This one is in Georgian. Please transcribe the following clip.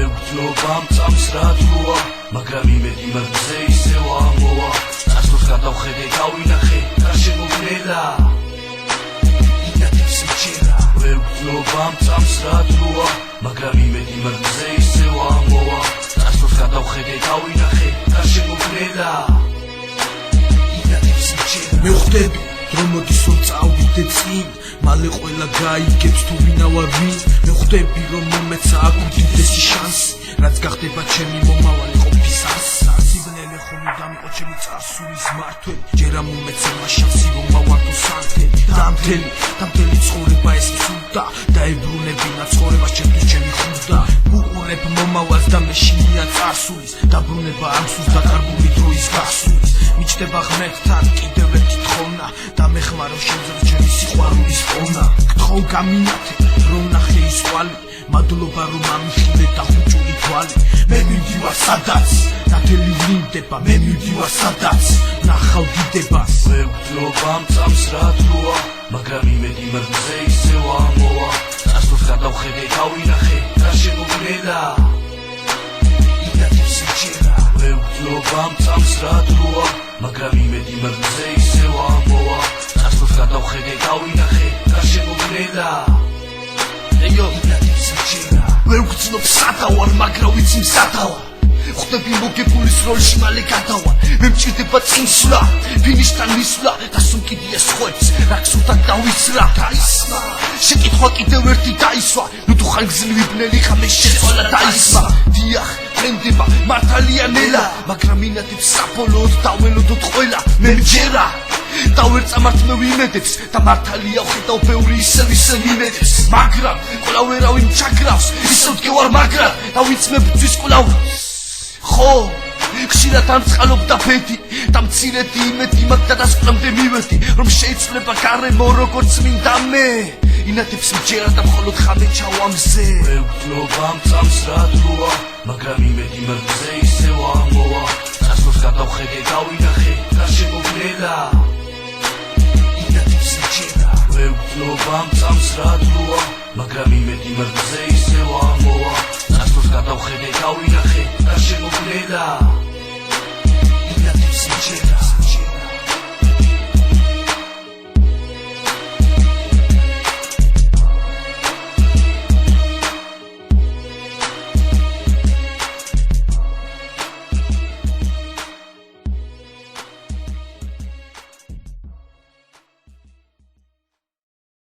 ვეუბნობამ წამს რა დროა მაგრამ იმედი მერზე ისევ ამოვა წასვლას გადავხედე დავინახე გარშემო მოგნელა ინათებს მჭერა ვეუბნობამ წამს რა დროა მაგრამ იმედი მერზე ისევ ამოვა წასვლას გადავხედე დავინახე გარშემო მოგნელა ინათებს მჭერა მივხვდები რომ მოდის რომ წავიდე წინ მალე ყველა გაიგებს თუ ვინა ვარ ვინ მივხვდები რომ მომეცა აქ უდიდესი შანსი რაც გახდება ჩემი მომავალი ყოფის არსიბნელი ხომ დამიყო ჩემი წარსულის მართველი ჯერ მომეცემა შანსი რომ მოვარდო სანთელი დამთელი ცხოვრება ეს სულდა დაებრუნებინა ცხოვრებას ჩემთვის ჩემი ხუდა უყურებ მომავალს და მე შინია წარსულის დაბრუნება ამსუს დაკარგული დროის გასulis მიჩნდება ღმერთთან კიდევ ერთი თხოვნა და მეხმარო შემძლე ჩემი სიყვარულის ფონა გთხოვ გამინათე რომ ნახე ის ყვალი მადლობა რომ ამიხილე და ხუჭული თვალი მე მივდივარ სადაც ნათელი ვლინდება მე მივდივარ სადაც ნახავ დიდებას ვეუბნობამ წამს რა დროა მაგრამ იმედი მერზე ისევ ამოვა წასვლას გადავხედე დავინახე გარშემო მოგნელა ინათებს მჭერა ვეუბნობამ წამს რა დროა მაგრამ იმედი მერზე ისევ ამოვა წასვლას გადავხედე დავინახე გარშემო მოგნელა ინათებს მჭერა ვეუბნობ სადავარ მაგრამ ვიცი მსადავარ ხვდები მოგებულის როლში მალე გადავარ მე მჭირდება წინსვლა ფინიშთან მისვლა და სულ კიდია სხვებს რაც უთან დავიცრა დაისმა შეკითხვა კიდევ ერთი დაისვა ნუ თუ ხან გძლივიბნელი ხამე შეცვალა დაისმა დიახ ბრენდება მართალია ნელა მაგრამ ინათებს საბოლოოდ დაველოდოთ ყველა მე მჯერა დავერწამართ მე ვიმედებს და მართალია ხედავ ბევრი ისევ იმედებს მაგრამ ყველა ვერავინ ჩაგრავს ისევ დგევარ მაგრად და ვინც მე ბძვის კვლავს ხო ხშირად ამწყალობდა ბედი და მცირედი იმედი მაგ დადასკვნამდე მივედი რომ შეიძლება გარემო როგორც მინდა მე ინათებს მჯერა და მხოლოდ ხამე ჩავამზე ვეუბნობამ წამს რა დროა მაგრამ იმედი მერზე ისევ ამოვა წასვლას გადავხედე დავინახე გარშემო მოგნელა ინათებს მჯერა ვეუბნობამ წამს რა დროა მაგრამ იმედი მერზე ისევ ამოვა წასვლას გადავხედე დავინახე გარშემო მოგნელა